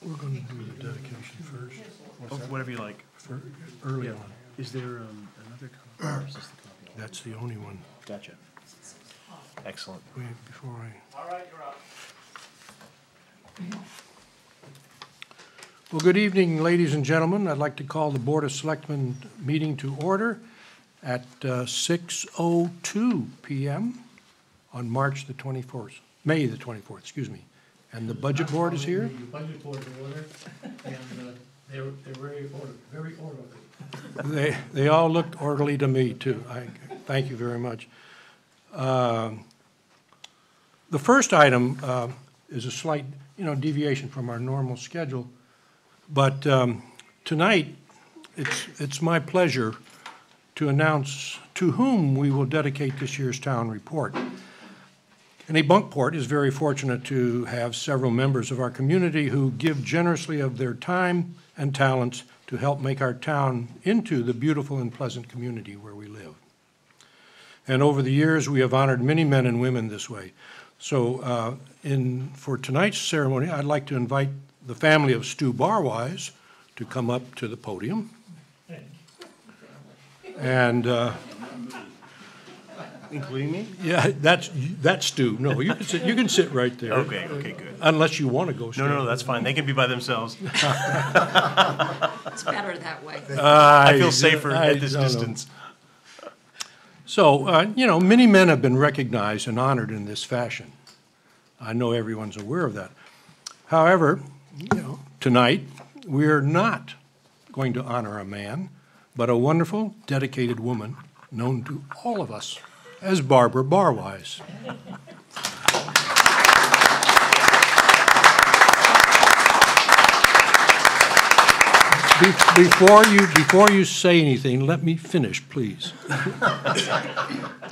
We're going to do the dedication first. Oh, whatever you like. For early Yeah. on. Is there another copy, or is this the copy? That's the only one. Gotcha. Excellent. Wait, before I... All right, you're up. Well, good evening, ladies and gentlemen. I'd like to call the Board of Selectmen meeting to order at 6:02 p.m. on March the 24th, May the 24th, excuse me. And the Budget Board is here? The budget board is ordered, and they're very orderly. They all looked orderly to me, too. Thank you very much. The first item is a slight, deviation from our normal schedule. But tonight, it's my pleasure to announce to whom we will dedicate this year's town report. Kennebunkport is very fortunate to have several members of our community who give generously of their time and talents to help make our town into the beautiful and pleasant community where we live. And over the years, we have honored many men and women this way. So for tonight's ceremony, I'd like to invite the family of Stu Barwise to come up to the podium. And Including me? yeah, that's Stu. No, you can sit right there. Okay, good. Unless you want to go. No, that's fine. They can be by themselves. It's better that way. I feel safer at this no. distance. So, many men have been recognized and honored in this fashion. I know everyone's aware of that. However, tonight, we're not going to honor a man, but a wonderful, dedicated woman known to all of us as Barbara Barwise. Before you say anything, let me finish, please.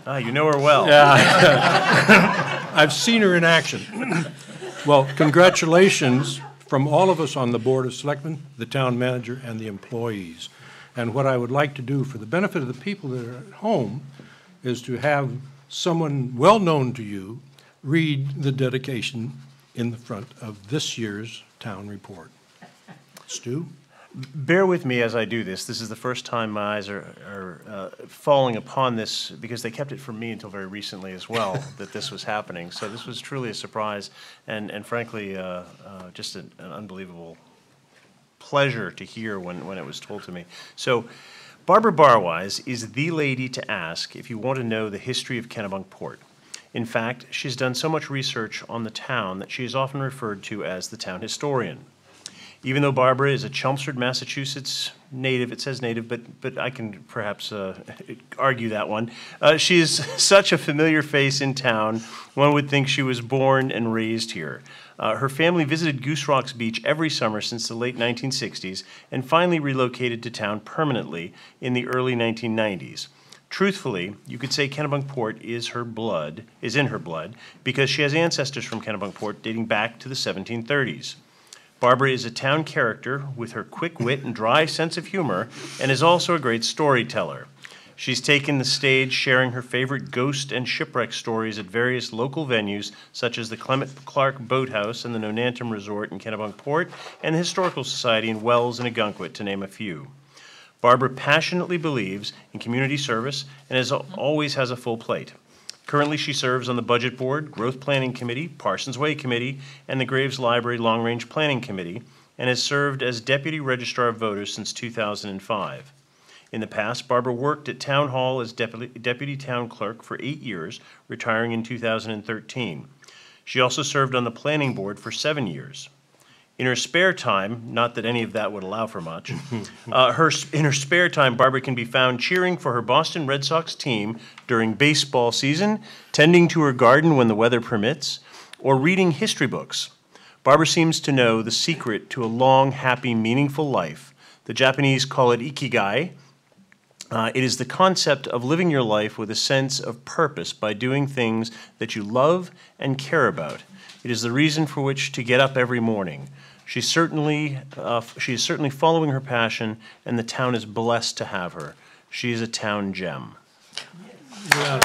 You know her well. I've seen her in action. Well, congratulations from all of us on the Board of Selectmen, the town manager, and the employees. And what I would like to do for the benefit of the people that are at home is to have someone well-known to you read the dedication in the front of this year's town report. Stu? Bear with me as I do this. This is the first time my eyes are falling upon this, because they kept it from me until very recently as well, that this was happening. So this was truly a surprise, and frankly, just an unbelievable pleasure to hear when it was told to me. So Barbara Barwise is the lady to ask if you want to know the history of Kennebunkport. In fact, she's done so much research on the town that she is often referred to as the town historian. Even though Barbara is a Chelmsford, Massachusetts native, it says native, but I can perhaps argue that one. She is such a familiar face in town, one would think she was born and raised here. Her family visited Goose Rocks Beach every summer since the late 1960s and finally relocated to town permanently in the early 1990s. Truthfully, you could say Kennebunkport is in her blood, because she has ancestors from Kennebunkport dating back to the 1730s. Barbara is a town character with her quick wit and dry sense of humor, and is also a great storyteller. She's taken the stage sharing her favorite ghost and shipwreck stories at various local venues, such as the Clement Clark Boathouse and the Nonantum Resort in Kennebunkport, and the Historical Society in Wells and Agunquit, to name a few. Barbara passionately believes in community service and always has a full plate. Currently, she serves on the Budget Board, Growth Planning Committee, Parsons Way Committee, and the Graves Library Long Range Planning Committee, and has served as Deputy Registrar of Voters since 2005. In the past, Barbara worked at Town Hall as Deputy Town Clerk for 8 years, retiring in 2013. She also served on the Planning Board for 7 years. In her spare time, not that any of that would allow for much, in her spare time, Barbara can be found cheering for her Boston Red Sox team during baseball season, tending to her garden when the weather permits, or reading history books. Barbara seems to know the secret to a long, happy, meaningful life. The Japanese call it ikigai. It is the concept of living your life with a sense of purpose by doing things that you love and care about. It is the reason for which to get up every morning. She is certainly following her passion, and the town is blessed to have her. She is a town gem. Yeah.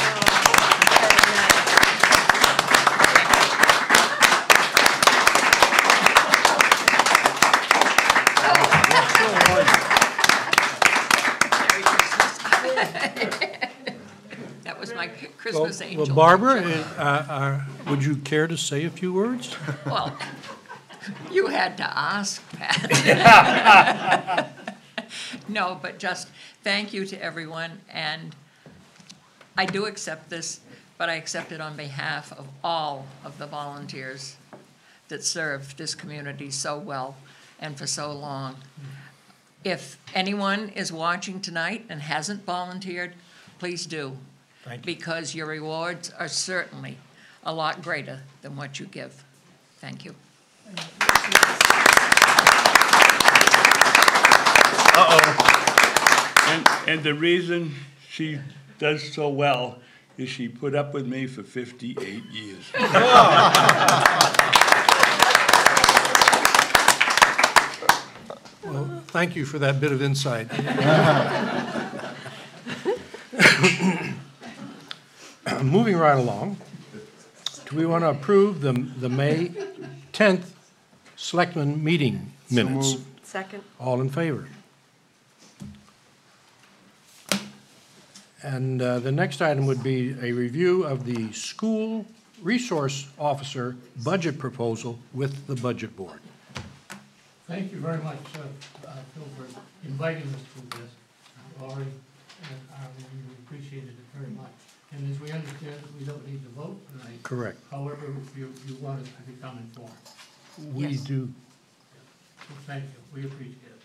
That was my Christmas angel. Well, Barbara, would you care to say a few words? Well, you had to ask, Pat. No, but just thank you to everyone, and I do accept this, but I accept it on behalf of all of the volunteers that served this community so well and for so long. If anyone is watching tonight and hasn't volunteered, please do. Thank you. Because your rewards are certainly a lot greater than what you give. Thank you. And the reason she does so well is she put up with me for 58 years. Well, thank you for that bit of insight. Moving right along, do we want to approve the May 10th Selectmen meeting minutes? Second. All in favor? And the next item would be a review of the school resource officer budget proposal with the budget board. Thank you very much, Phil, for inviting us to this. Laurie, we appreciated it very much. And as we understand, we don't need to vote tonight. Correct. However, you want us to become informed. We Yes. do. So thank you, we appreciate it.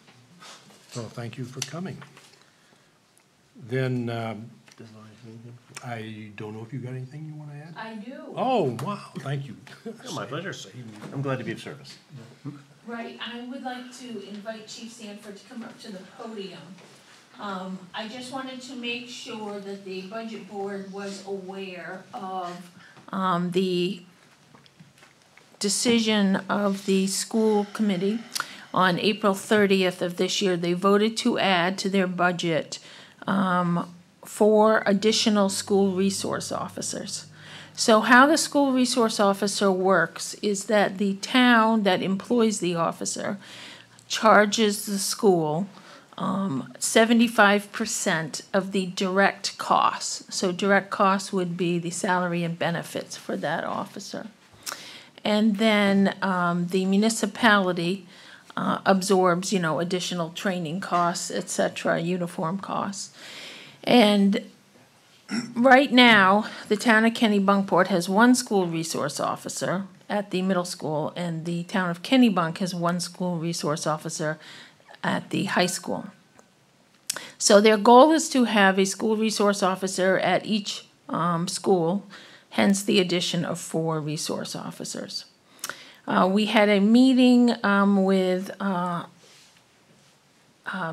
Well, thank you for coming. Then, I don't know if you got anything you want to add? I do. Oh, wow, thank you. My pleasure. I'm glad to be of service. Right, I would like to invite Chief Sanford to come up to the podium. I just wanted to make sure that the budget board was aware of the decision of the school committee on April 30th of this year. They voted to add to their budget 4 additional school resource officers. So how the school resource officer works is that the town that employs the officer charges the school 75% of the direct costs. So direct costs would be the salary and benefits for that officer. And then the municipality absorbs, additional training costs, et cetera, uniform costs. And right now, the town of Kennebunkport has 1 school resource officer at the middle school, and the town of Kennebunk has 1 school resource officer at the high school. So their goal is to have a school resource officer at each school, hence the addition of 4 resource officers. We had a meeting with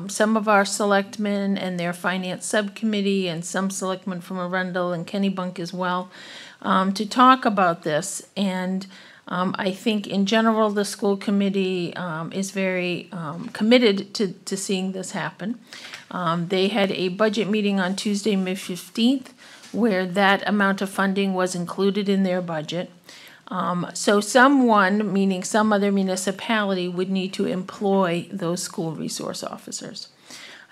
some of our selectmen and their finance subcommittee and some selectmen from Arundel and Kennebunk as well to talk about this. And I think in general the school committee is very committed to seeing this happen. They had a budget meeting on Tuesday, May 15th, where that amount of funding was included in their budget. So someone, meaning some other municipality, would need to employ those school resource officers.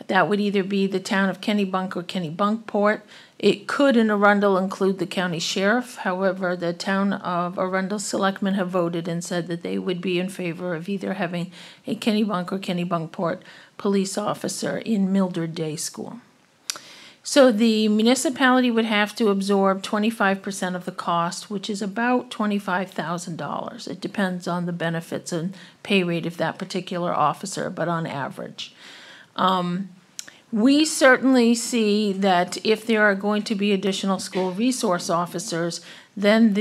That would either be the town of Kennebunk or Kennebunkport. It could in Arundel include the county sheriff. However, the town of Arundel selectmen have voted and said that they would be in favor of either having a Kennebunk or Kennebunkport police officer in Mildred Day School. So the municipality would have to absorb 25% of the cost, which is about $25,000. It depends on the benefits and pay rate of that particular officer, but on average. We certainly see that if there are going to be additional school resource officers, then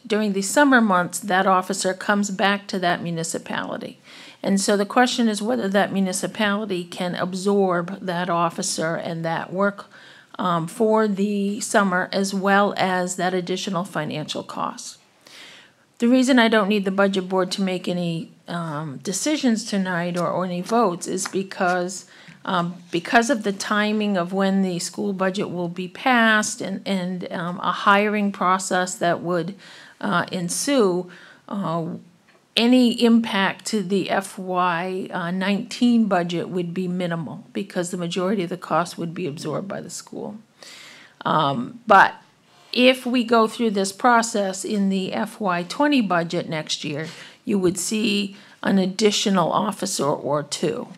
during the summer months, that officer comes back to that municipality. And so the question is whether that municipality can absorb that officer and that work for the summer as well as that additional financial cost. The reason I don't need the budget board to make any decisions tonight or any votes is because of the timing of when the school budget will be passed and a hiring process that would ensue, any impact to the FY 19 budget would be minimal, because the majority of the cost would be absorbed by the school. But if we go through this process in the FY 20 budget next year, you would see an additional officer or two.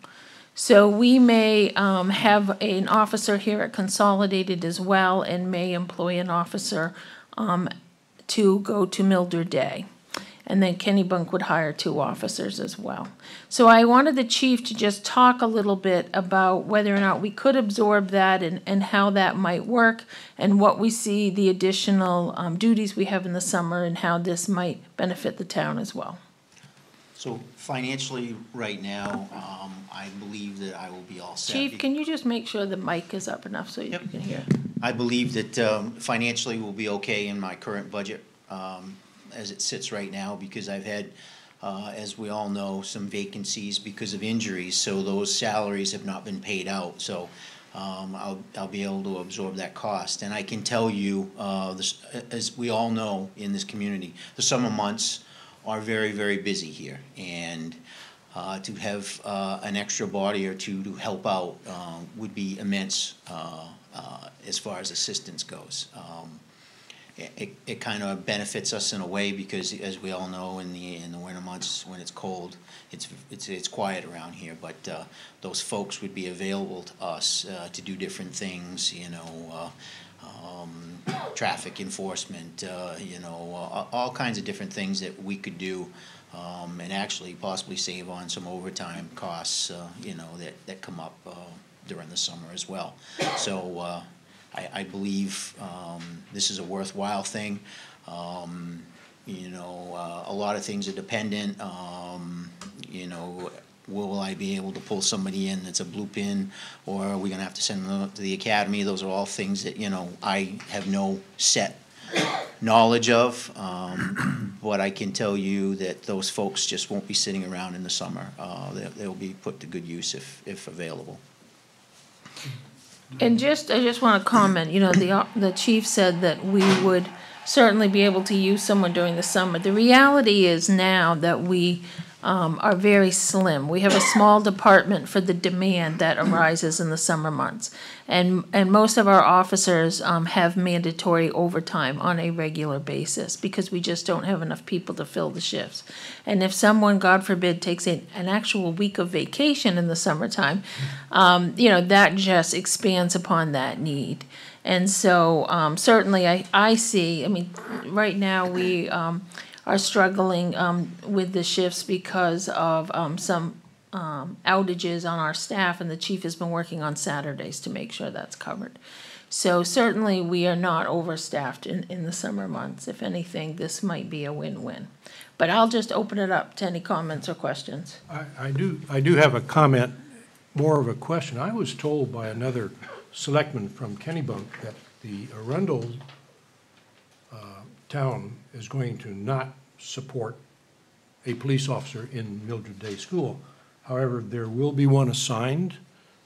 So we may have an officer here at Consolidated as well, and may employ an officer to go to Mildred Day. And then Kennebunk would hire 2 officers as well. So I wanted the chief to just talk a little bit about whether or not we could absorb that, and how that might work, and what we see the additional duties we have in the summer, and how this might benefit the town as well. So financially, right now, I believe that I will be all set. Chief, can you just make sure the mic is up enough so you Yep. can hear? I believe that financially we'll be okay in my current budget as it sits right now, because I've had, as we all know, some vacancies because of injuries, so those salaries have not been paid out. So I'll be able to absorb that cost. And I can tell you, as we all know in this community, the summer months are very, very busy here. And to have an extra body or two to help out would be immense as far as assistance goes. It kind of benefits us in a way, because as we all know, in the winter months when it's cold, it's quiet around here. But those folks would be available to us to do different things, you know, traffic enforcement, you know, all kinds of different things that we could do, and actually possibly save on some overtime costs, you know, that come up during the summer as well. So I believe this is a worthwhile thing. You know, a lot of things are dependent. You know, will I be able to pull somebody in that's a blue pin, or are we gonna have to send them to the academy? Those are all things that, you know, I have no set knowledge of. But I can tell you that those folks just won't be sitting around in the summer. They'll be put to good use if available. And I just want to comment, you know, the chief said that we would certainly be able to use someone during the summer. The reality is now that we are very slim. We have a small department for the demand that arises in the summer months. And most of our officers have mandatory overtime on a regular basis, because we just don't have enough people to fill the shifts. And if someone, God forbid, takes an actual week of vacation in the summertime, you know, that just expands upon that need. And so certainly I see, I mean, right now we are struggling with the shifts because of some outages on our staff, and the chief has been working on Saturdays to make sure that's covered. So certainly we are not overstaffed in the summer months. If anything, this might be a win-win. But I'll just open it up to any comments or questions. I do have a comment, more of a question. I was told by another selectman from Kennebunk that the Arundel town is going to not support a police officer in Mildred Day School. However, there will be one assigned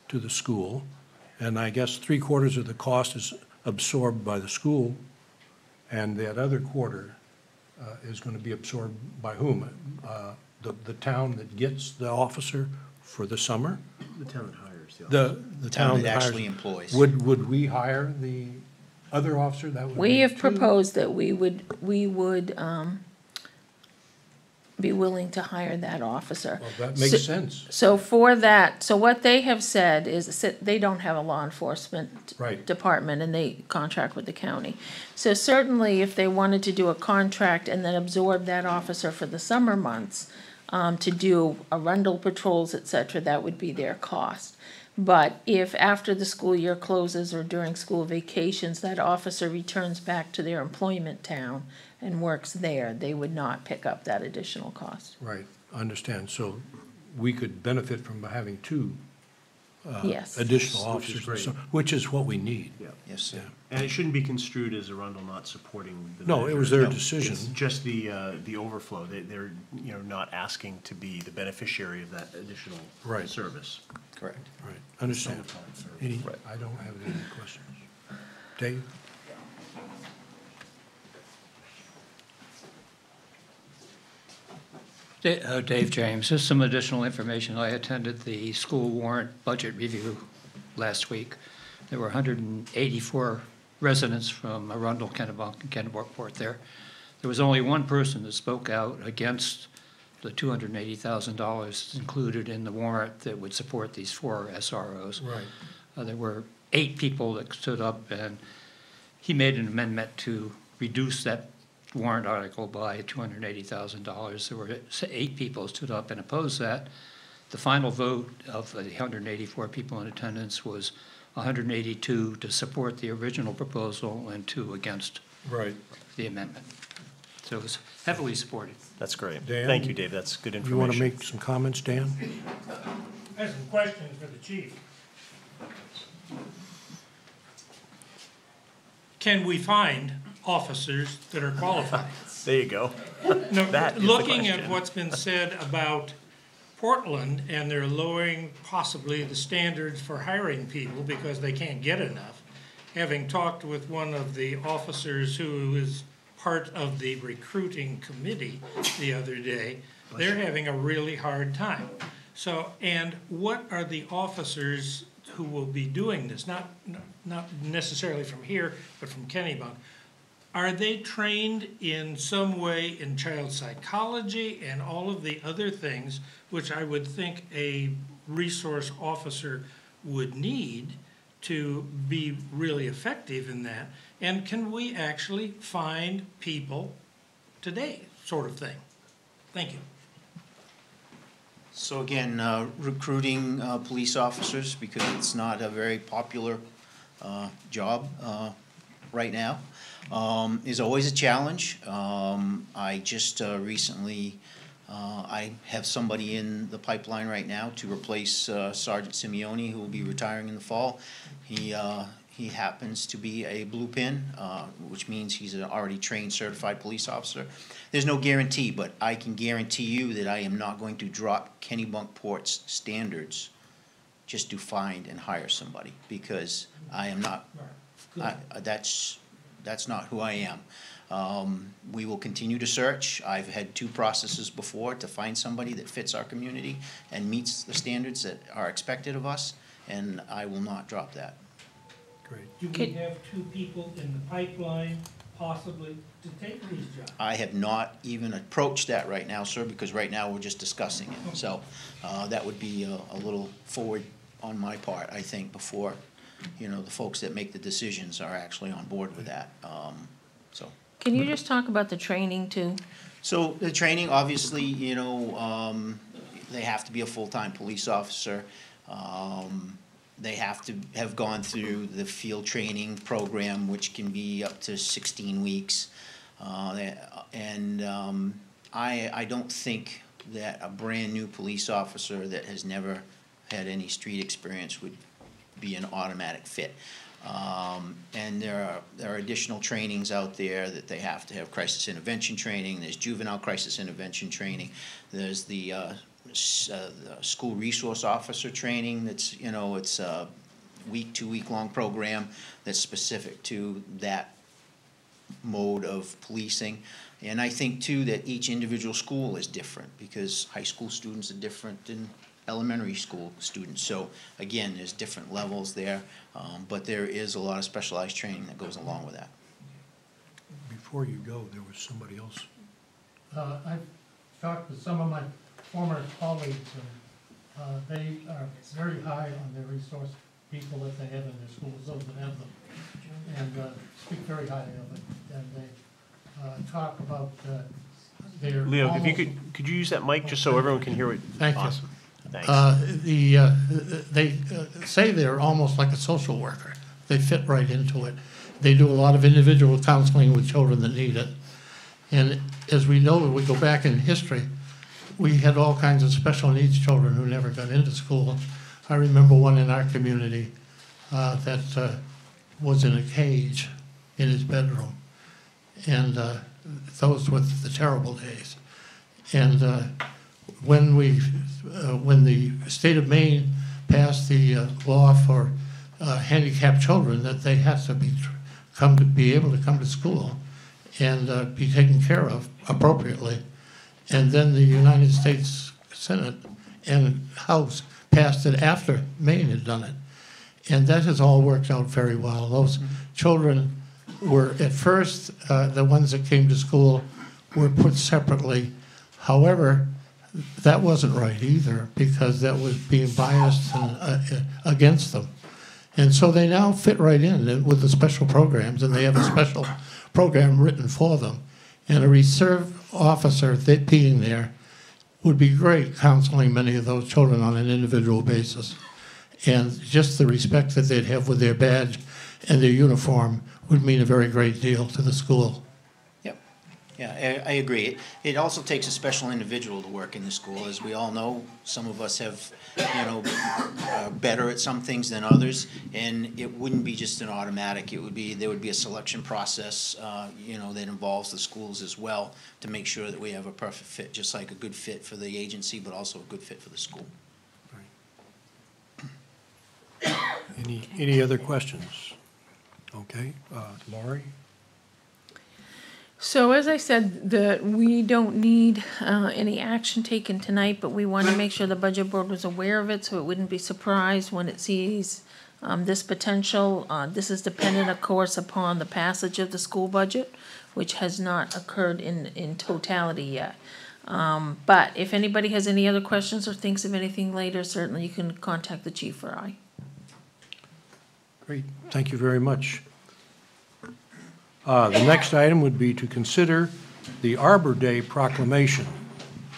to the school, and I guess 3/4 of the cost is absorbed by the school, and that other quarter is going to be absorbed by whom? The town that gets the officer for the summer? The town that hires The town that actually hires. employs. Would we hire the other officer? That would We be have 2? proposed that we would be willing to hire that officer. Well, that makes sense. So for that, so what they have said is that they don't have a law enforcement Right. department, and they contract with the county. So certainly if they wanted to do a contract and then absorb that officer for the summer months, to do Arundel patrols, et cetera, that would be their cost. But if after the school year closes or during school vacations, that officer returns back to their employment town and works there, they would not pick up that additional cost. Right, I understand. So we could benefit from having 2 Yes. additional Which is officers, great. which is what we need. Yes, sir. And it shouldn't be construed as Arundel not supporting the No, it was their measure. decision. It's just the overflow. They're, you know, not asking to be the beneficiary of that additional Right. service. Correct. Right, understand. Any, I don't have any questions. Dave? Dave James, just some additional information. I attended the school warrant budget review last week. There were 184 residents from Arundel, Kennebunk, and Kennebunkport there. There was only one person that spoke out against the $280,000 included in the warrant that would support these 4 SROs. Right. There were 8 people that stood up, and he made an amendment to reduce that warrant article by $280,000. There were 8 people who stood up and opposed that. The final vote of the 184 people in attendance was 182 to support the original proposal and 2 against Right. the amendment. So it was heavily supported. That's great. Dan? Thank you, Dave. That's good information. You want to make some comments, Dan? I have some questions for the chief. Can we find officers that are qualified? There you go. No, That is the looking at question. what's been said about Portland, and they're lowering possibly the standards for hiring people because they can't get enough. Having talked with one of the officers who is part of the recruiting committee the other day, they're having a really hard time. So, and what are the officers who will be doing this? Not necessarily from here, but from Kennebunk. Are they trained in some way in child psychology and all of the other things which I would think a resource officer would need to be really effective in that? And can we actually find people today, sort of thing? Thank you. So again, recruiting police officers, because it's not a very popular job right now, is always a challenge. I just recently, I have somebody in the pipeline right now to replace Sergeant Simeone, who will be retiring in the fall. He happens to be a blue pin, which means he's an already trained certified police officer. There's no guarantee, but I can guarantee you that I am not going to drop Kennebunkport's standards just to find and hire somebody, because I am not, that's not who I am. We will continue to search. I've had 2 processes before to find somebody that fits our community and meets the standards that are expected of us, and I will not drop that. Great. Do we have 2 people in the pipeline possibly to take these jobs? I have not even approached that right now, sir, because right now we're just discussing it. So that would be a little forward on my part, I think, before, you know, the folks that make the decisions are actually on board with that. So. Can you just talk about the training too? So the training, obviously, you know, they have to be a full-time police officer. They have to have gone through the field training program, which can be up to 16 weeks. And I don't think that a brand-new police officer that has never had any street experience would be an automatic fit. And there are additional trainings out there that they have to have: crisis intervention training, there's juvenile crisis intervention training, there's the school resource officer training that's, you know, it's a 2-week-long program that's specific to that mode of policing. And I think too that each individual school is different, because high school students are different than elementary school students. So again, there's different levels there, but there is a lot of specialized training that goes along with that. Before you go, there was somebody else. I've talked with some of my former colleagues, and they are very high on their resource people that they have in their schools, those that have them, and speak very highly of it. And they talk about their Leo, almost, if you could you use that mic just so everyone can hear it? Thank you. Awesome. Thanks. They say they're almost like a social worker. They fit right into it. They do a lot of individual counseling with children that need it. And as we know, we go back in history, we had all kinds of special needs children who never got into school. I remember one in our community that was in a cage in his bedroom. And those were the terrible days. And when the state of Maine passed the law for handicapped children, that they had to be able to come to school and be taken care of appropriately, And then the United States Senate and House passed it after Maine had done it. And that has all worked out very well. Those children were, at first, the ones that came to school were put separately. However, that wasn't right either, because that was being biased and, against them. And so they now fit right in with the special programs, and they have a special program written for them. And a reserve officer that being there would be great counseling many of those children on an individual basis. And just the respect that they'd have with their badge and their uniform would mean a very great deal to the school. Yep. Yeah, I agree. It also takes a special individual to work in the school. As we all know, some of us have, better at some things than others, and it wouldn't be just an automatic. There would be a selection process, that involves the schools as well, to make sure that we have a perfect fit, just like a good fit for the agency, but also a good fit for the school. Any other questions? Okay, Laurie? So as I said, we don't need any action taken tonight, but we want to make sure the budget board was aware of it, so it wouldn't be surprised when it sees this potential. This is dependent, of course, upon the passage of the school budget, which has not occurred in totality yet. But if anybody has any other questions or thinks of anything later, certainly you can contact the chief or I. Great, thank you very much. The next item would be to consider the Arbor Day proclamation.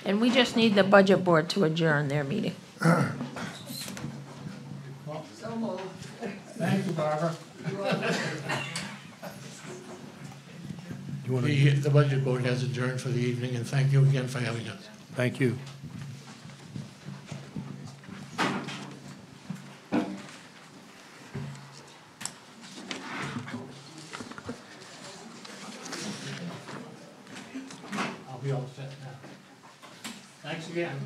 And we just need the budget board to adjourn their meeting. Thank you, Barbara. You want to? The budget board has adjourned for the evening, and thank you again for having us. Thank you. I'll be all set now. Thanks again.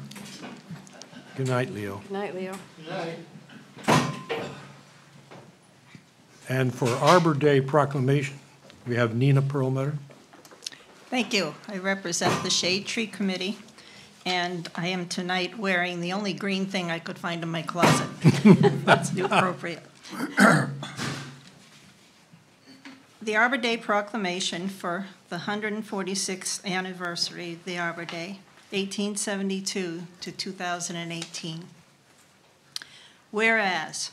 Good night, Leo. Good night, Leo. Good night. And for Arbor Day proclamation, we have Nina Perlmutter. Thank you. I represent the Shade Tree Committee, and I am tonight wearing the only green thing I could find in my closet. That's appropriate. The Arbor Day proclamation for the 146th anniversary of the Arbor Day, 1872 to 2018. Whereas,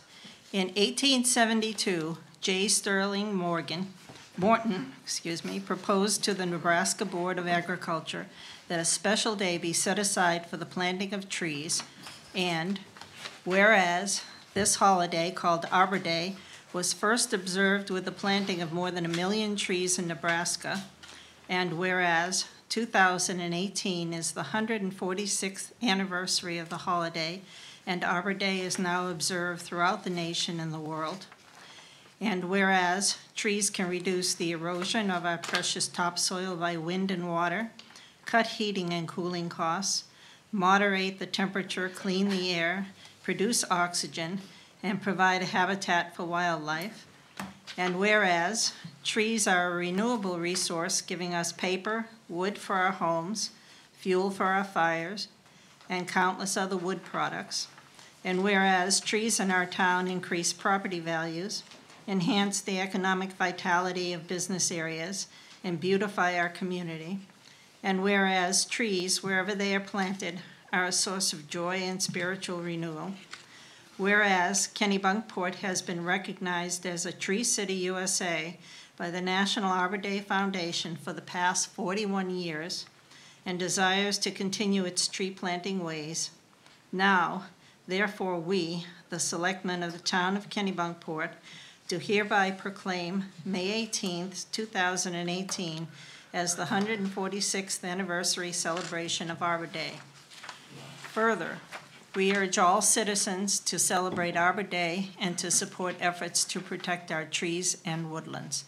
in 1872, J. Sterling Morton, proposed to the Nebraska Board of Agriculture that a special day be set aside for the planting of trees, and whereas this holiday, called Arbor Day, was first observed with the planting of more than 1 million trees in Nebraska, and whereas 2018 is the 146th anniversary of the holiday, and Arbor Day is now observed throughout the nation and the world. And whereas trees can reduce the erosion of our precious topsoil by wind and water, cut heating and cooling costs, moderate the temperature, clean the air, produce oxygen, and provide a habitat for wildlife. And whereas trees are a renewable resource, giving us paper, wood for our homes, fuel for our fires, and countless other wood products. And whereas trees in our town increase property values, enhance the economic vitality of business areas, and beautify our community. And whereas trees, wherever they are planted, are a source of joy and spiritual renewal. Whereas Kennebunkport has been recognized as a Tree City USA by the National Arbor Day Foundation for the past 41 years and desires to continue its tree planting ways. Now, therefore, we, the selectmen of the town of Kennebunkport, do hereby proclaim May 18th, 2018 as the 146th anniversary celebration of Arbor Day. Further, we urge all citizens to celebrate Arbor Day and to support efforts to protect our trees and woodlands.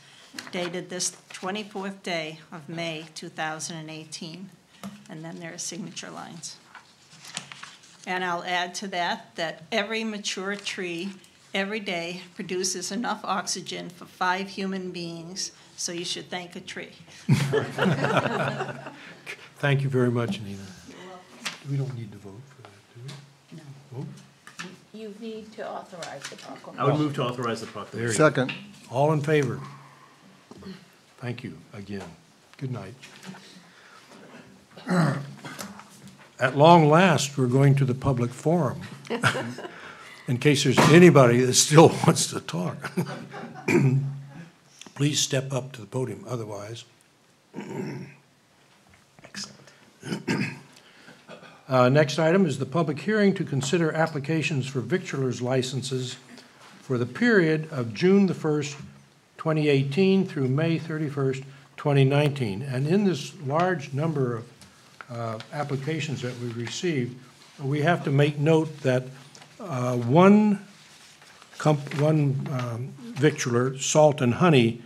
Dated this 24th day of May 2018. And then there are signature lines. And I'll add to that that every mature tree every day produces enough oxygen for 5 human beings, so you should thank a tree. Thank you very much, Nina. We don't need to vote for that, do we? No. You need to authorize the proclamation. I would move to authorize the There proclamation. you go. Second. All in favor? Thank you again. Good night. At long last, we're going to the public forum. In case there's anybody that still wants to talk. Please step up to the podium, otherwise. Next item is the public hearing to consider applications for victualers licenses for the period of June the 1st, 2018 through May 31st, 2019. And in this large number of applications that we received, we have to make note that one victualler, Salt and Honey,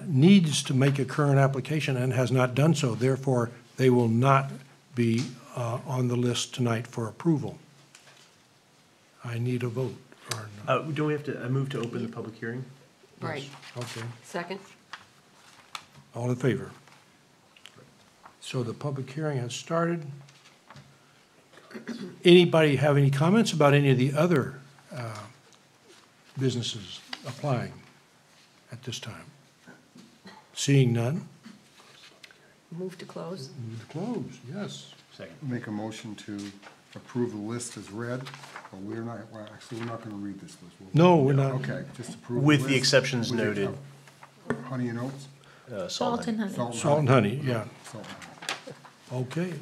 needs to make a current application and has not done so. Therefore, they will not be on the list tonight for approval. I need a vote or not. Do we have to, I move to open the public hearing? Right. Okay. Second? All in favor? So the public hearing has started. Anybody have any comments about any of the other businesses applying at this time? Seeing none? Move to close? Move to close, yes. Second. Make a motion to approve the list as read, but we're not, well, actually, we're not gonna read this list. will we? No, we're not. Okay, just approve. With the list exceptions with the- noted. Honey and oats? Salt and honey. Salt and honey, yeah. Salt and honey. Okay,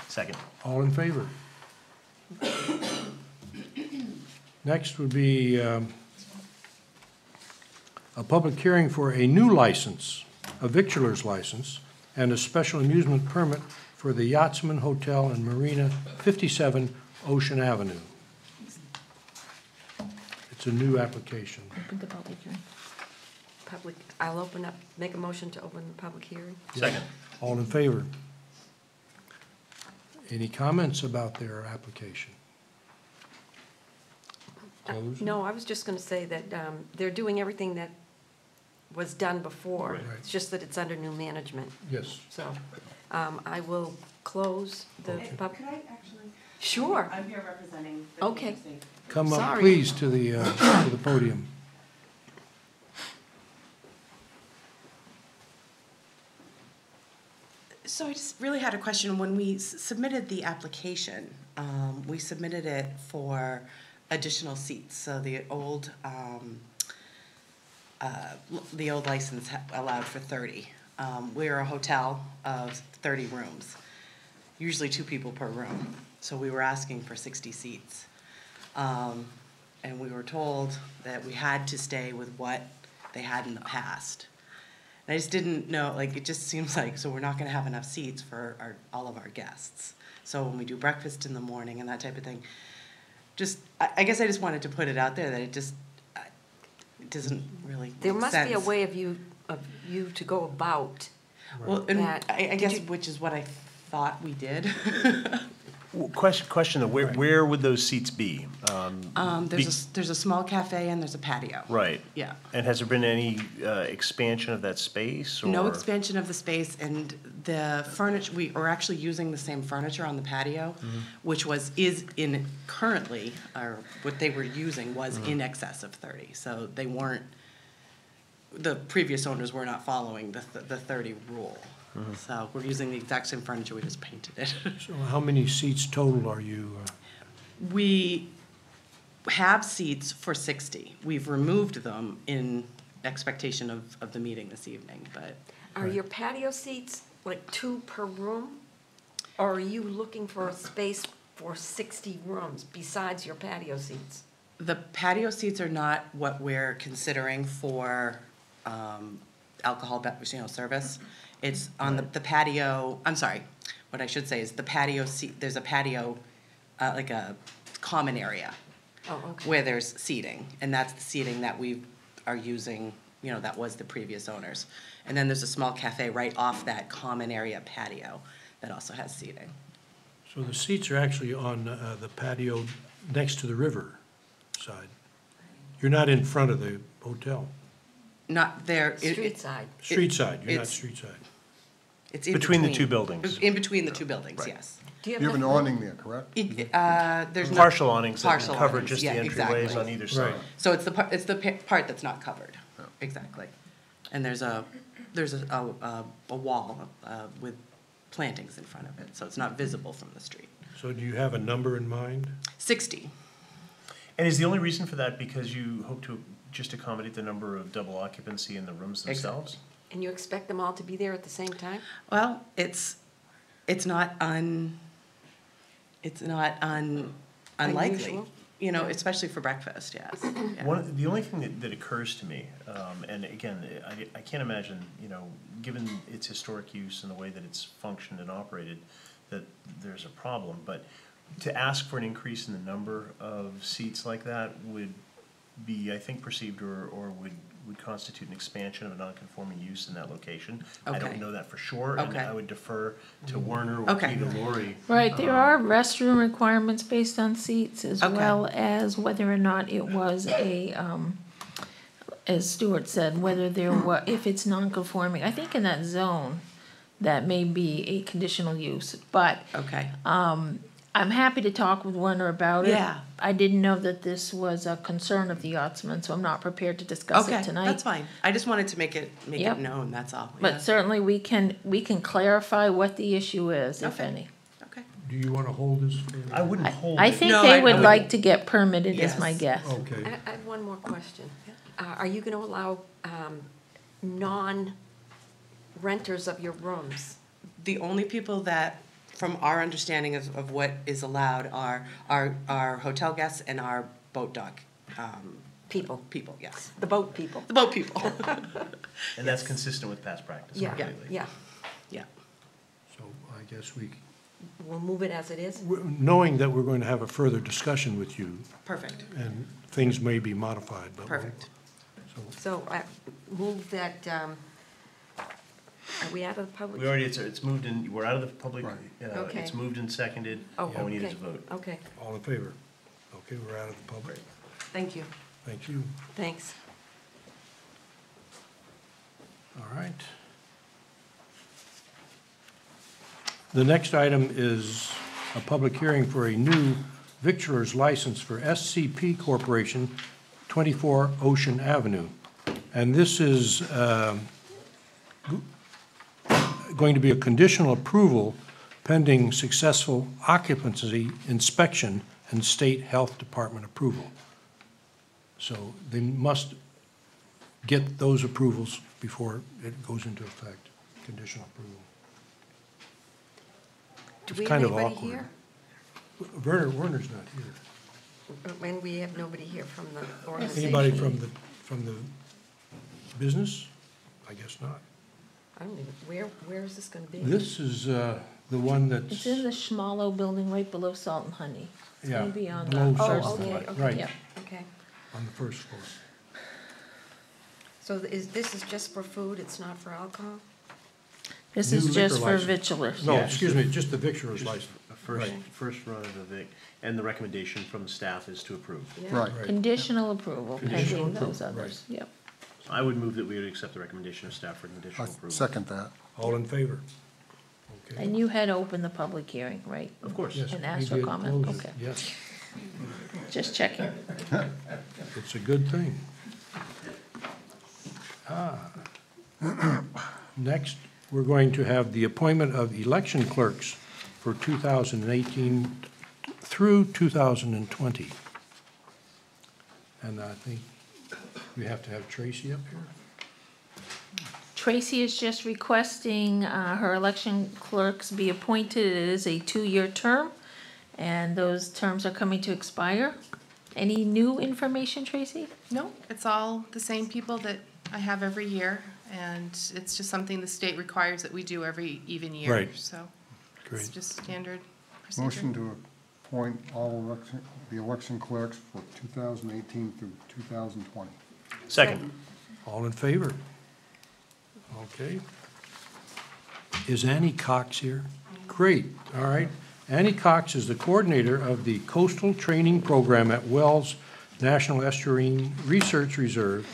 Second. all in favor? Next would be a public hearing for a new license, a victualer's license, and a special amusement permit for the Yachtsman Hotel and Marina, 57 Ocean Avenue. It's a new application. Open the public hearing. I'll open up, make a motion to open the public hearing. Second. All in favor? Any comments about their application? Closed? No, I was just going to say that they're doing everything that was done before. Right. It's just that it's under new management. Yes. So I will close the Okay. pub. Could I actually? Sure. I'm here representing the Okay. agency. Come up, Sorry. please, to the podium. So I just really had a question. When we submitted the application, we submitted it for additional seats. So the old license allowed for 30. We're a hotel of 30 rooms, usually 2 people per room. So we were asking for 60 seats. And we were told that we had to stay with what they had in the past. And I just didn't know, like, it just seems like, so we're not gonna have enough seats for all of our guests. So when we do breakfast in the morning and that type of thing, I guess I just wanted to put it out there that it doesn't really make sense. There must be a way of you to go about Well, and that. I guess, which is what I thought we did. Question though, where would those seats be? There's a small cafe and there's a patio. Right. Yeah. And has there been any expansion of that space? No or- expansion of the space, and the furniture, we are actually using the same furniture on the patio, which is in currently, or what they were using was in excess of 30. So they weren't, the previous owners were not following the 30 rule. So we're using the exact same furniture, we just painted it. So how many seats total are you? We have seats for 60. We've removed them in expectation of the meeting this evening, but Are your patio seats like 2 per room? Or are you looking for a space for 60 rooms besides your patio seats? the patio seats are not what we're considering for alcohol, service. It's on the patio, I'm sorry, what I should say is the patio seat, there's a patio, like a common area Oh, okay. where there's seating, and that's the seating that we are using, that was the previous owners. And then there's a small cafe right off that common area patio that also has seating. So the seats are actually on the patio next to the river side. You're not in front of the hotel. Not there. Street side. Street side, you're not it's- street side. It's in Between the between. two buildings. In between the two buildings, Right. yes. Do You have an awning there, correct? There's no. Partial awnings that Partial cover awnings, just the yeah, entryways exactly. on either side. So it's the part that's not covered, exactly. And there's a wall with plantings in front of it, so it's not visible from the street. So do you have a number in mind? 60, And is the only reason for that because you hope to just accommodate the number of double occupancy in the rooms themselves? And you expect them all to be there at the same time? well, it's not unlikely, Unusual? you know, especially for breakfast, yes. Yeah. The only thing that occurs to me, and again, I can't imagine, you know, given its historic use and the way that it's functioned and operated, that there's a problem, but to ask for an increase in the number of seats like that would be, I think, perceived or would constitute an expansion of a non-conforming use in that location. I Okay. don't know that for sure, and Okay. I would defer to Werner or Okay. Pete or Lori. Right, there are restroom requirements based on seats as Okay. well as whether or not it was a, as Stuart said, whether there were, if it's non-conforming. I think in that zone, that may be a conditional use, but Okay, I'm happy to talk with Werner about it. Yeah. I didn't know that this was a concern of the Yachtsman, so I'm not prepared to discuss it okay, tonight. that's fine. I just wanted to make it Yep. known, that's all. Yeah. But certainly we can clarify what the issue is, if Okay. any. Okay. Do you want to hold this for? I wouldn't hold I it. think No, they I would would- like to get permitted, is my Yes. guess. Okay. I have one more question. Are you gonna allow, non-renters of your rooms? The only people that, from our understanding of what is allowed are our hotel guests and our boat dock, People, people, yes. the boat people? The boat people. And that's consistent with past practice Yeah, completely. yeah. Yeah. So I guess We'll move it as it is? knowing that we're going to have a further discussion with you, Perfect, and things may be modified, but. perfect. So I move that, are we out of the public? We already, it's moved in, we're out of the public, Right. Okay. it's moved and seconded, Oh, all we need is a okay. vote. Okay, All in favor? Okay, we're out of the public. Thank you. Thank you. thanks. All right. The next item is a public hearing for a new victualer's license for SCP Corporation, 24 Ocean Avenue. And this is going to be a conditional approval pending successful occupancy inspection and state health department approval. So they must get those approvals before it goes into effect, conditional approval. Do It's we have kind of anybody awkward. here? Werner's not here. And we have nobody here from the organization? Anybody from the business? I guess not. I don't even, where is this gonna be? This is the one that's. It's in the Schmallow building right below Salt and Honey. It's gonna Yeah, be on below the Salt first Oh, and okay, floor. Honey. okay. Right. Yep. Okay, On the first floor. so this is just for food, it's not for alcohol? This New is just liquor for license. victualers. No, Yeah, excuse me, just the victualer's license. A first, Right. first run of the Vic, and the recommendation from the staff is to approve. Yeah. Right. Right. Conditional approval Conditional pending those approval, others, yep. I would move that we would accept the recommendation of staff for I conditional approval. second that. All in favor? Okay. And you had opened the public hearing, right? Of course. Yes, and we ask for did comment, close it. okay. Yes, Just checking. it's a good thing. Next, we're going to have the appointment of election clerks for 2018 through 2020. And I think we have to have Tracy up here. Tracy is just requesting her election clerks be appointed. It is a 2-year term, and those terms are coming to expire. Any new information, Tracy? No, it's all the same people that I have every year, and it's just something the state requires that we do every even year. Right. So Great. it's just standard procedure. Motion to appoint the election clerks for 2018 through 2020. Second. All in favor? Okay. Is Annie Cox here? Great, all right. Annie Cox is the coordinator of the Coastal Training Program at Wells National Estuarine Research Reserve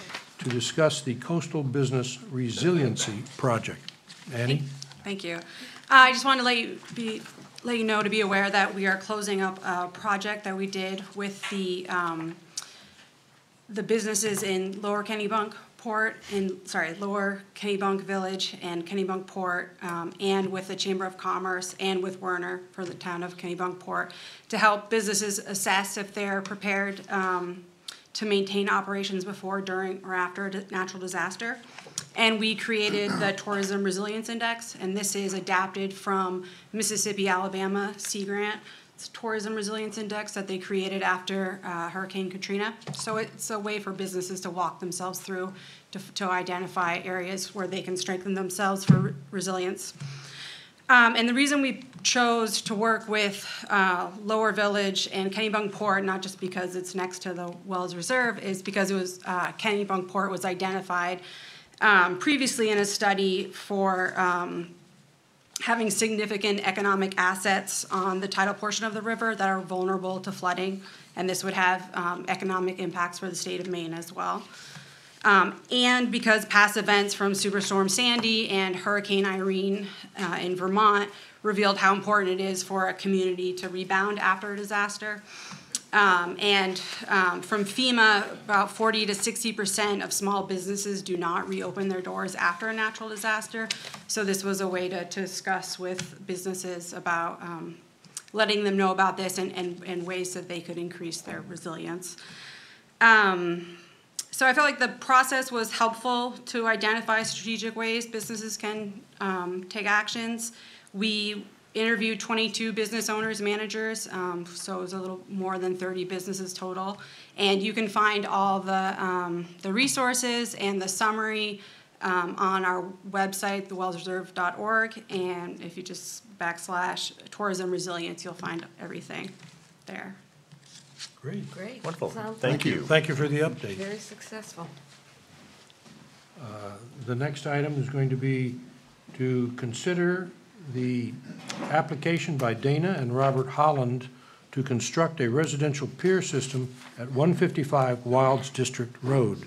to discuss the Coastal Business Resiliency Project. Annie? Thank you. I just wanted to let you know to be aware that we are closing up a project that we did with the businesses in Lower Kennebunkport, Lower Kennebunk Village and Kennebunkport, and with the Chamber of Commerce and with Werner for the town of Kennebunkport to help businesses assess if they're prepared to maintain operations before, during, or after a natural disaster. And we created the Tourism Resilience Index, and this is adapted from Mississippi, Alabama Sea Grant. It's a Tourism Resilience Index that they created after Hurricane Katrina. So it's a way for businesses to walk themselves through to identify areas where they can strengthen themselves for resilience. And the reason we chose to work with Lower Village and Kennebunkport, not just because it's next to the Wells Reserve, is because it was Kennebunkport was identified previously in a study for having significant economic assets on the tidal portion of the river that are vulnerable to flooding, and this would have economic impacts for the state of Maine as well. And because past events from Superstorm Sandy and Hurricane Irene in Vermont revealed how important it is for a community to rebound after a disaster. From FEMA, about 40 to 60% of small businesses do not reopen their doors after a natural disaster. So this was a way to discuss with businesses about letting them know about this and ways that they could increase their resilience. So I felt like the process was helpful to identify strategic ways businesses can take actions. We interviewed 22 business owners, managers, so it was a little more than 30 businesses total. And you can find all the resources and the summary on our website, thewellsreserve.org, and if you just / tourism resilience, you'll find everything there. Great. Great. Wonderful. Sounds Thank you. Thank you for the update. very successful. The next item is going to be to consider the application by Dana and Robert Holland to construct a residential pier system at 155 Wilds District Road.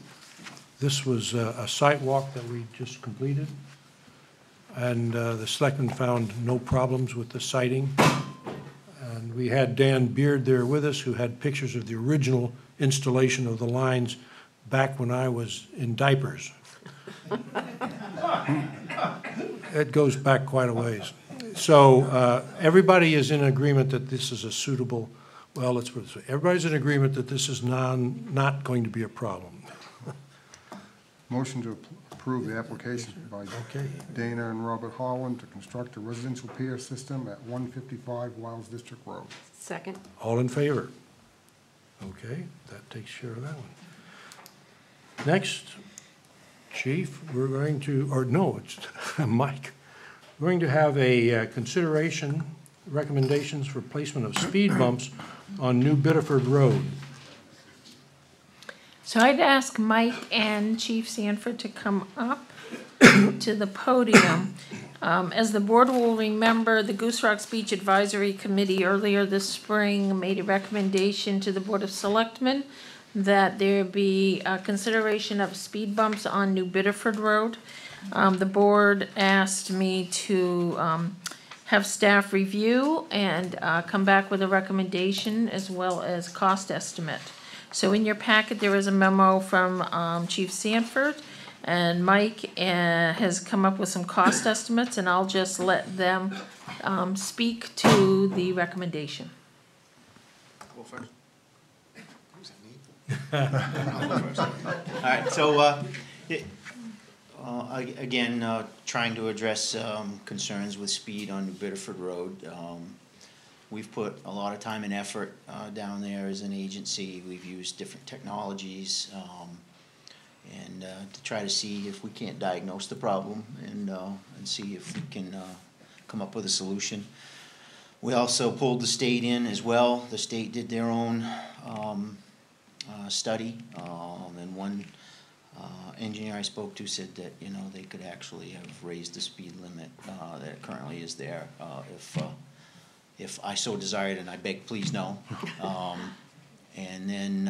This was a site walk that we just completed, and the selectmen found no problems with the siting. And we had Dan Beard there with us, who had pictures of the original installation of the lines back when I was in diapers. It goes back quite a ways. So everybody is in agreement that this is a suitable, well, let's put it this way, everybody's in agreement that this is not going to be a problem. Motion to approve the application by Dana and Robert Holland to construct a residential pier system at 155 Wilds District Road. Second. All in favor? Okay, that takes care of that one. Next, Chief, we're going to, or no, it's Mike. We're going to have a consideration, recommendations for placement of speed bumps on New Biddeford Road. So I'd ask Mike and Chief Sanford to come up to the podium. As the board will remember, the Goose Rocks Beach Advisory Committee earlier this spring made a recommendation to the Board of Selectmen that there be a consideration of speed bumps on New Biddeford Road. The board asked me to have staff review and come back with a recommendation as well as cost estimate. So in your packet, there is a memo from Chief Sanford, and Mike has come up with some cost estimates, and I'll just let them speak to the recommendation. Go first. All right, so again, trying to address concerns with speed on New Biddeford Road. We've put a lot of time and effort down there as an agency. We've used different technologies and to try to see if we can't diagnose the problem and see if we can come up with a solution. We also pulled the state in as well. The state did their own study, and one engineer I spoke to said that, you know, they could actually have raised the speed limit that currently is there if I so desired, and I beg, please no. And then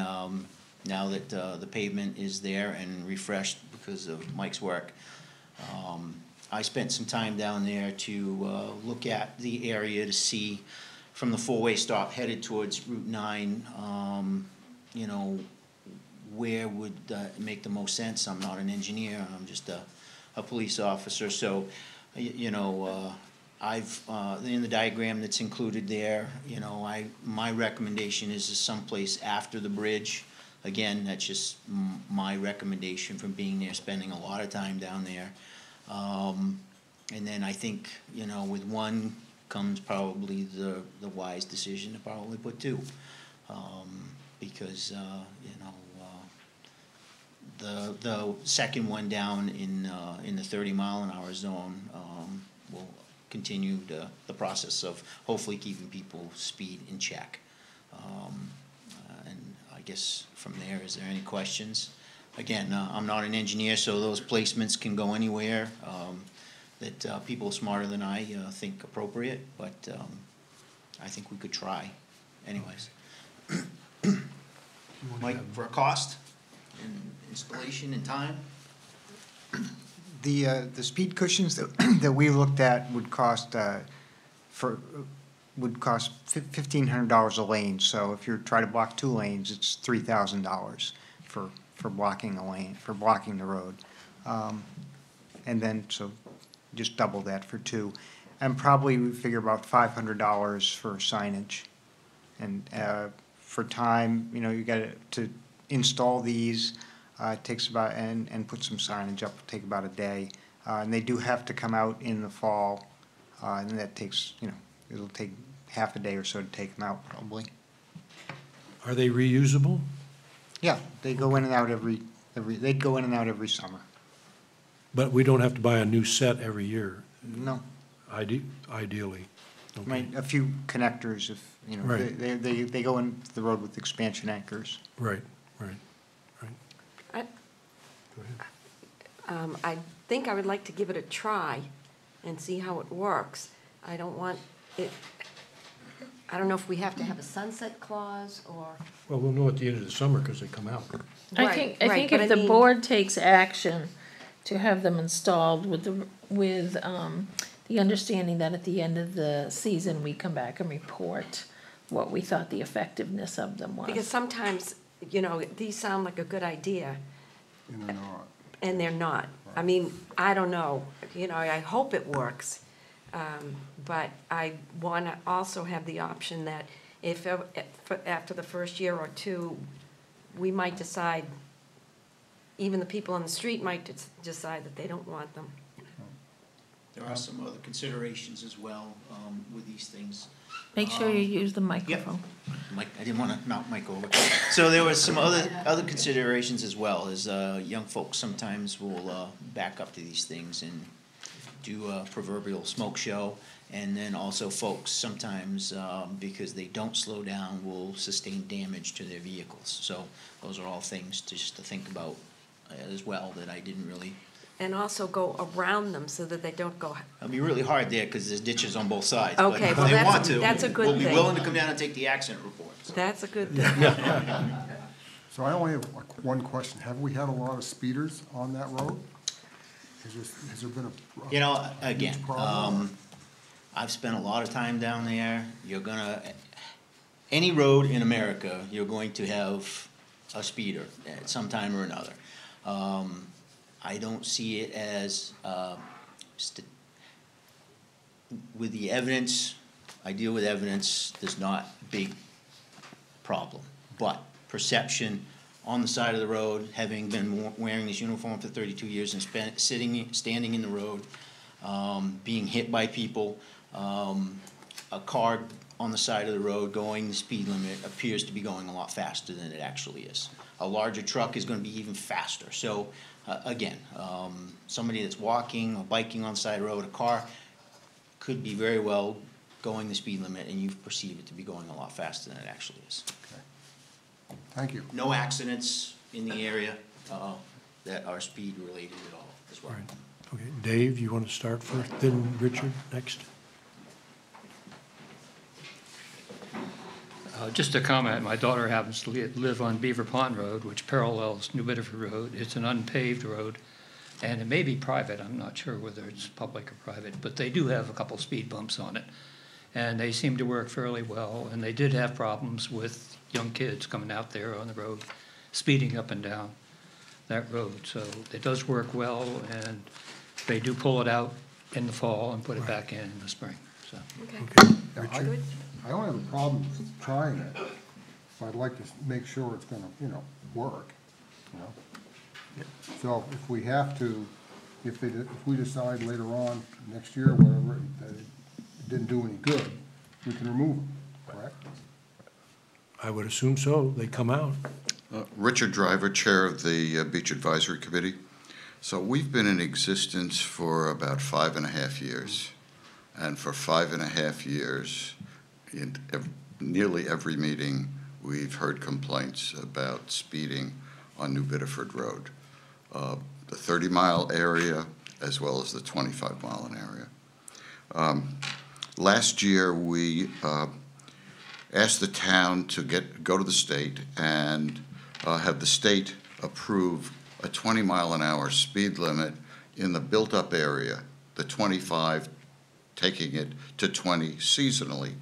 now that the pavement is there and refreshed because of Mike's work, I spent some time down there to look at the area to see from the four-way stop headed towards Route 9, you know, where would make the most sense. I'm not an engineer, I'm just a police officer, so, you know, I've, in the diagram that's included there, you know, my recommendation is someplace after the bridge. Again, that's just my recommendation from being there, spending a lot of time down there. And then I think, you know, with one comes probably the wise decision to probably put two. Because, you know, the second one down in the 30-mile-an-hour zone will continue the process of hopefully keeping people's speed in check. And I guess from there, is there any questions? Again, I'm not an engineer, so those placements can go anywhere that people smarter than I think appropriate, but I think we could try anyways. Mike, for a cost and installation and time? The speed cushions that we looked at would cost $1,500 a lane. So if you're trying to block 2 lanes, it's $3,000 for blocking a lane, for blocking the road. And then, so just double that for 2. And probably we figure about $500 for signage. And for time, you know, you got to install these. It takes about, and put some signage up, take about a day. And they do have to come out in the fall, and that takes, you know, it'll take half a day or so to take them out probably. Are they reusable? Yeah, they go in and out they'd go in and out every summer. But we don't have to buy a new set every year, No, ideally. Okay. might, a few connectors if, you know, Right. they go into the road with expansion anchors. Right, right. I think I would like to give it a try and see how it works. I don't want it, I don't know if we have to have a sunset clause or. Well, we'll know at the end of the summer because they come out. I think if the board takes action to have them installed with the understanding that at the end of the season, we come back and report what we thought the effectiveness of them was. Because sometimes, you know, these sound like a good idea. And they're not. And they're not. I mean, I don't know, you know, I hope it works. But I want to also have the option that if, after the first year or 2, we might decide, even the people on the street might decide that they don't want them. There are some other considerations as well with these things. Make sure you use the microphone. Mike, I didn't want to knock Mike over. So there were some other considerations as well, as young folks sometimes will back up to these things and do a proverbial smoke show. And then also folks sometimes, because they don't slow down, will sustain damage to their vehicles. So those are all things just to think about as well that I didn't really. And also go around them so that they don't go. It'll be really hard there because there's ditches on both sides. Okay, but well, if they want to, that's a good we'll be thing. willing to come down and take the accident report. So. That's a good thing. So I only have one question. Have we had a lot of speeders on that road? Has there been a You know, again, huge problem? I've spent a lot of time down there. Any road in America, you're going to have a speeder at some time or another. I don't see it as, with the evidence, I deal with evidence, there's not a big problem. But perception on the side of the road, having been wearing this uniform for 32 years and standing in the road, being hit by people, a car on the side of the road going the speed limit appears to be going a lot faster than it actually is. A larger truck is going to be even faster. So again, somebody that's walking or biking on the side of the road, a car could be very well going the speed limit and you perceive it to be going a lot faster than it actually is. Okay. Thank you. No accidents in the area that are speed related at all as well. Right. Okay, Dave, you want to start first, then Richard next? Just a comment, my daughter happens to live on Beaver Pond Road, which parallels New Bedford Road. It's an unpaved road. And it may be private, I'm not sure whether it's public or private, but they do have a couple speed bumps on it. And they seem to work fairly well, and they did have problems with young kids coming out there on the road, speeding up and down that road. So it does work well, and they do pull it out in the fall and put it back in the spring, so. Okay. Yeah, Good. I don't have a problem with trying it, but I'd like to make sure it's gonna, work, So if we have to, if we decide later on, next year, whatever, that it didn't do any good, we can remove them, correct? I would assume so. They come out. Richard Driver, Chair of the Beach Advisory Committee. So we've been in existence for about 5.5 years. And for 5.5 years, in nearly every meeting, we've heard complaints about speeding on New Biddeford Road, the 30-mile area as well as the 25-mile area. Last year, we asked the town to go to the state and have the state approve a 20-mile-an-hour speed limit in the built-up area, the 25 taking it to 20 seasonally,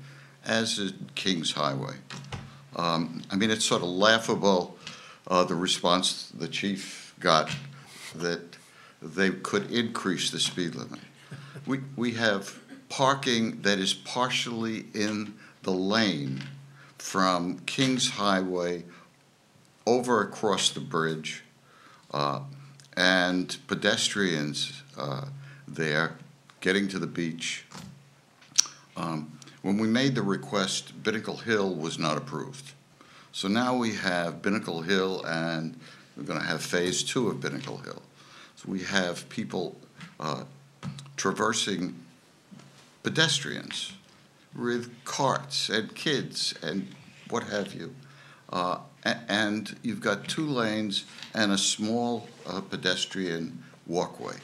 as is Kings Highway. I mean, it's sort of laughable, the response the chief got that they could increase the speed limit. We have parking that is partially in the lane from Kings Highway over across the bridge, and pedestrians there getting to the beach. When we made the request, Binnacle Hill was not approved. So now we have Binnacle Hill, and we're going to have phase 2 of Binnacle Hill. So we have people traversing, pedestrians with carts and kids and what have you. And you've got 2 lanes and a small pedestrian walkway.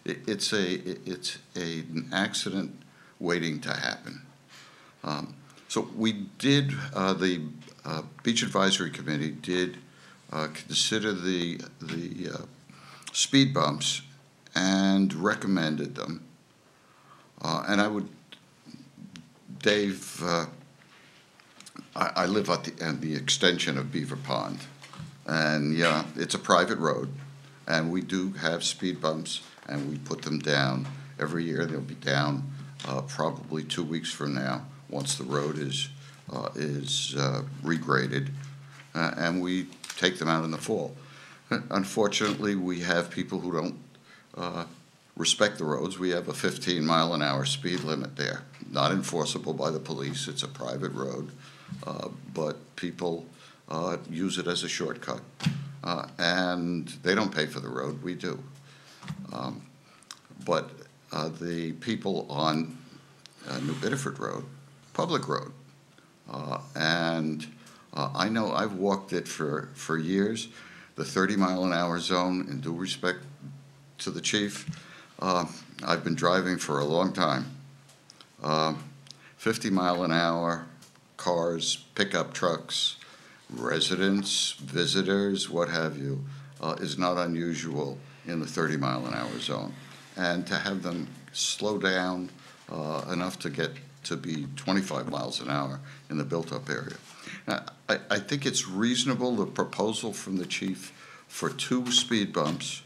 It's an accident waiting to happen. So we did, the Beach Advisory Committee did consider the speed bumps and recommended them. And I would, Dave, I live at the extension of Beaver Pond. And yeah, it's a private road. And we do have speed bumps, and we put them down every year. They'll be down probably 2 weeks from now, once the road is regraded, and we take them out in the fall. Unfortunately, we have people who don't respect the roads. We have a 15-mile-an-hour speed limit there, not enforceable by the police. It's a private road, but people use it as a shortcut, and they don't pay for the road. We do. But the people on New Biddeford Road, public road, and I know I've walked it for years. The 30-mile-an-hour zone, in due respect to the chief, I've been driving for a long time. 50-mile-an-hour cars, pickup trucks, residents, visitors, what have you, is not unusual in the 30-mile-an-hour zone. And to have them slow down enough to get to be 25 miles an hour in the built-up area. I think it's reasonable, the proposal from the chief for 2 speed bumps.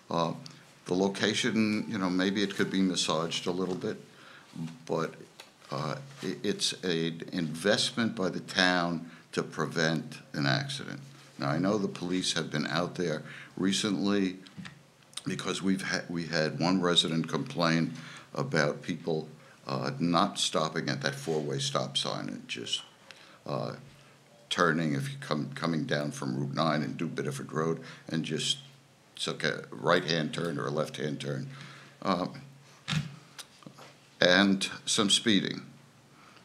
The location, maybe it could be massaged a little bit, but it's an investment by the town to prevent an accident. Now, I know the police have been out there recently because we had one resident complain about people not stopping at that 4-way stop sign and just turning if you coming down from Route 9 and New Biddeford Road and just took a right-hand turn or a left-hand turn, and some speeding.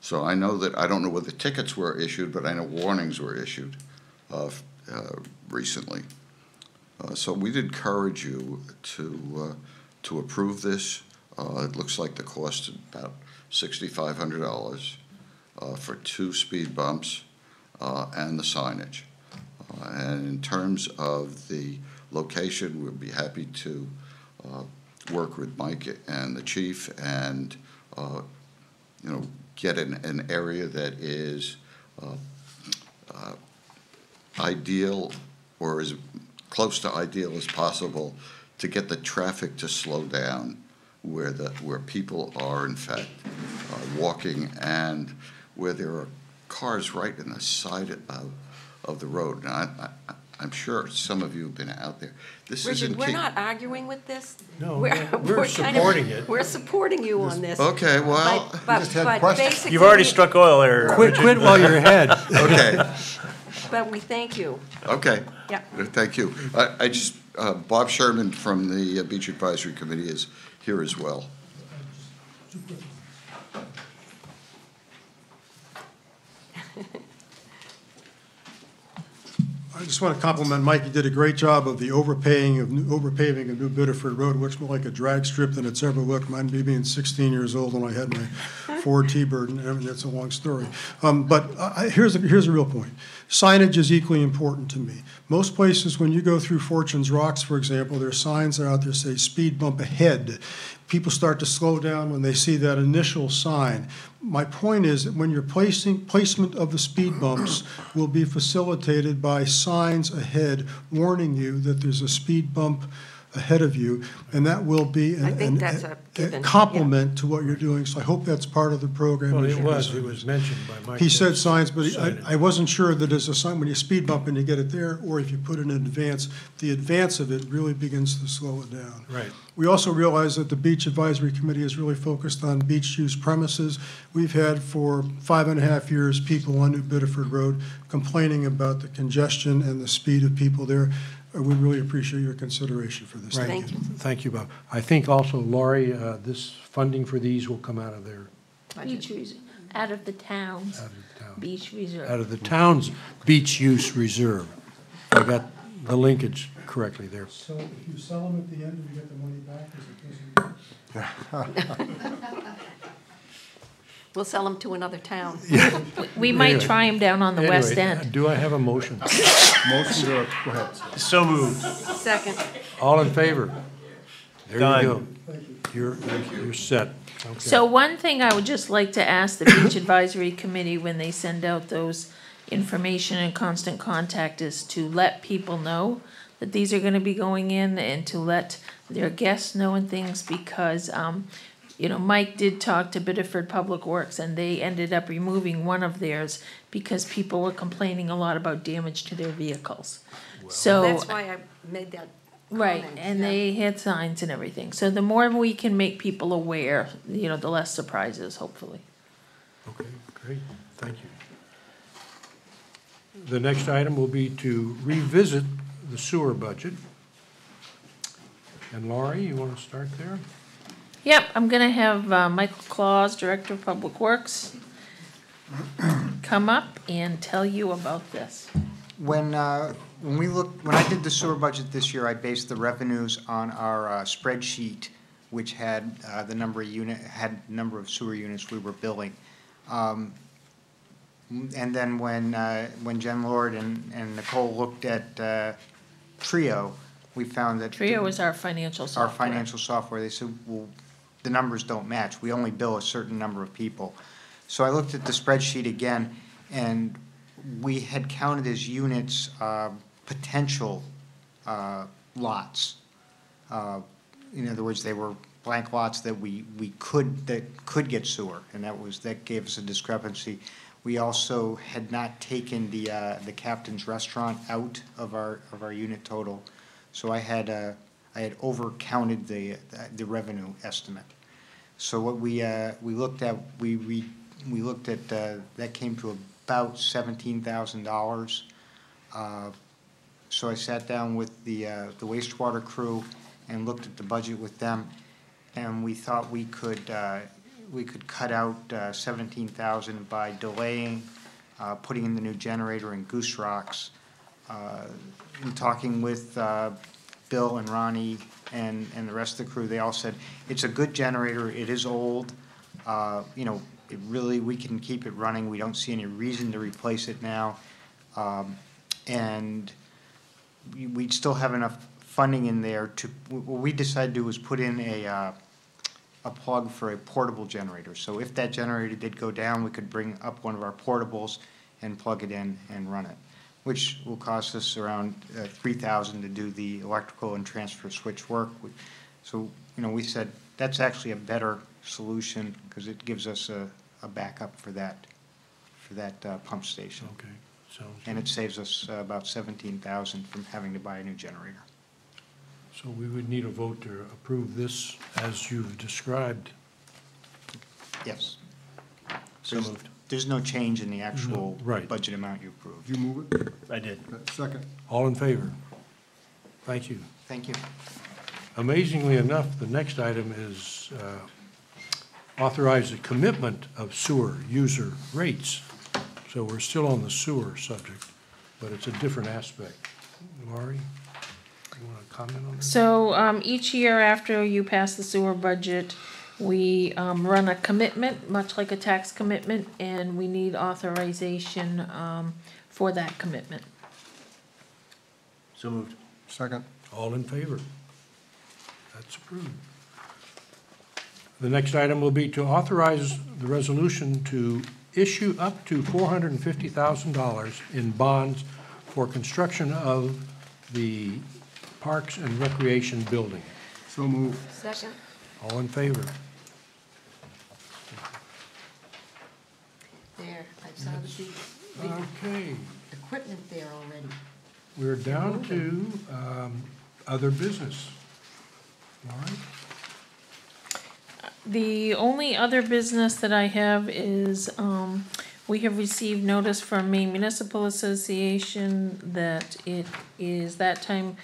So I know that, I don't know whether tickets were issued, but I know warnings were issued recently. So we'd encourage you to approve this. It looks like the cost is about $6,500 for 2 speed bumps and the signage. And in terms of the location. We'll be happy to work with Mike and the chief and, get an area that is ideal or as close to ideal as possible to get the traffic to slow down where people are in fact walking and where there are cars right in the side of the road. Now, I'm sure some of you have been out there. This Richard, isn't we're not arguing with this. No, We're we're kind of- supporting it. We're supporting you on this. Okay, well, But just had questions. basically. You've already struck oil there. Quit while you're ahead. okay, But we thank you. okay. Yeah. Thank you. I just, Bob Sherman from the Beach Advisory Committee is here as well. I just want to compliment Mike. He did a great job of the overpaving of New Biddeford Road. It looks more like a drag strip than it's ever looked. Mine being 16 years old when I had my Ford T-Bird, and everything. That's a long story. Here's a real point. Signage is equally important to me. Most places, when you go through Fortune's Rocks, for example, there are signs that are out there that say speed bump ahead. People start to slow down when they see that initial sign. My point is that when your placement of the speed bumps will be facilitated by signs ahead warning you that there's a speed bump ahead of you, and that will be I think that's a given, complement to what you're doing. So I hope that's part of the program. Well, as it you was guys- mentioned by Mike. He said signs, but Cited. I wasn't sure that as a sign, when you speed bump and you get it there, or if you put it in advance, the advance of it really begins to slow it down. Right. We also realize that the Beach Advisory Committee is really focused on beach use premises. We've had for 5.5 years people on New Biddeford Road complaining about the congestion and the speed of people there. We really appreciate your consideration for this. Right. Thank you. Thank you, Bob. I think also, Laurie, this funding for these will come out of their, Beach reserve, out of the town's out of the town, beach reserve. out of the town's beach use reserve. I got the linkage correctly there. So if you sell them at the end, do you get the money back? Is it We'll sell them to another town. We might Anyway. try them down on the west Anyway, end. Do I have a motion? Motion to, go ahead. So moved. Second. All in favor? There Done. you go. You're set. Okay. So one thing I would just like to ask the Beach Advisory Committee when they send out those information and constant contact is to let people know that these are gonna be going in and to let their guests know and things because, Mike did talk to Biddeford Public Works and they ended up removing one of theirs because people were complaining a lot about damage to their vehicles. So. That's why I made that Right, comment, and yeah. they had signs and everything. So the more we can make people aware, the less surprises, hopefully. Okay, great, thank you. The next item will be to revisit the sewer budget. And Laurie, you want to start there? Yep, I'm gonna have Michael Claus, Director of Public Works, come up and tell you about this. When I did the sewer budget this year, I based the revenues on our spreadsheet, which had the number of sewer units we were billing. And then when Jen Lord and Nicole looked at Trio, we found that Trio is our financial software. our financial software. They said, well, the numbers don't match. We only bill a certain number of people. So I looked at the spreadsheet again, and we had counted as units potential lots. In other words, they were blank lots that could get sewer, and that gave us a discrepancy. We also had not taken the Captain's Restaurant out of our unit total, so I had overcounted the revenue estimate. So what we looked at, we looked at that came to about $17,000. So I sat down with the wastewater crew and looked at the budget with them, and we thought we could cut out $17,000 by delaying putting in the new generator in Goose Rocks. In talking with Bill and Ronnie and the rest of the crew, they all said it's a good generator. It is old. It really, we can keep it running. We don't see any reason to replace it now. And we'd still have enough funding in there to, what we decided to do was put in a plug for a portable generator. So if that generator did go down, we could bring up one of our portables and plug it in and run it, which will cost us around $3,000 to do the electrical and transfer switch work. So, we said that's actually a better solution because it gives us a backup for that pump station. Okay, And it saves us about $17,000 from having to buy a new generator. so we would need a vote to approve this as you've described. Yes. So There's- moved. There's no change in the actual right. budget amount you approved. You move it? I did. Second. All in favor? Thank you. Thank you. Amazingly enough, the next item is authorize the commitment of sewer user rates. So we're still on the sewer subject, but it's a different aspect. Laurie, you want to comment on this? So, each year after you pass the sewer budget, we, run a commitment, much like a tax commitment, and we need authorization, for that commitment. So moved. Second. All in favor? That's approved. The next item will be to authorize the resolution to issue up to $450,000 in bonds for construction of the Parks and Recreation Building. So moved. Second. All in favor? There, I saw the Okay, equipment there already. we're down to other business. All right. The only other business that I have is, we have received notice from Maine Municipal Association that it is that time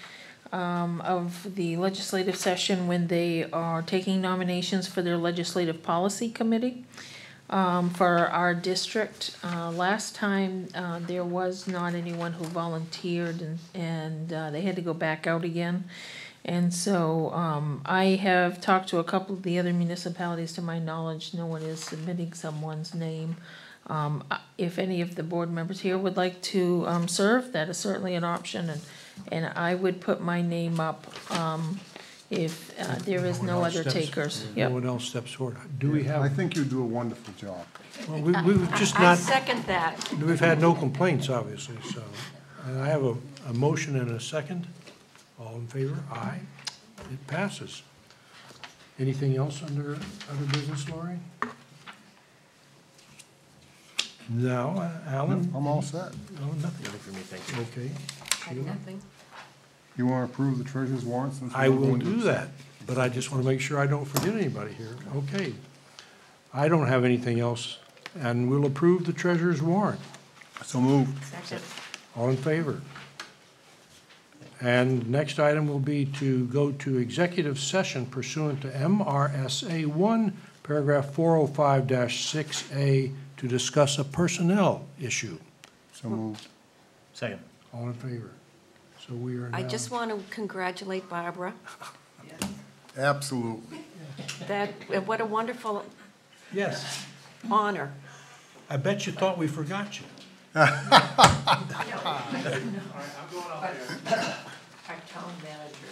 of the legislative session when they are taking nominations for their legislative policy committee for our district. Last time, there was not anyone who volunteered and they had to go back out again. And so, I have talked to a couple of the other municipalities. To my knowledge, no one is submitting someone's name. If any of the board members here would like to, serve, that is certainly an option, and I would put my name up, if, there is no other takers. No Yep. one else steps forward. Do we I have, think you do a wonderful job. well, we've just I not, second that. we've had no complaints, obviously, so. And I have a motion and a second. All in favor? Aye. It passes. Anything else under other business, Laurie? No, Alan? I'm all set. No, nothing. Nothing for me, thank you. Okay. Had Sheila? nothing. You want to approve the treasurer's warrant since I we're will going to do that, but I just want to make sure I don't forget anybody here. Okay. I don't have anything else, and we'll approve the treasurer's warrant. So moved. Second. All in favor? And next item will be to go to executive session pursuant to MRSA 1, paragraph 405-6A, to discuss a personnel issue. So moved. Second. All in favor? So we are now. I just want to congratulate Barbara. Absolutely. That, what a wonderful Yes. honor. I bet you thought we forgot you. Our town manager.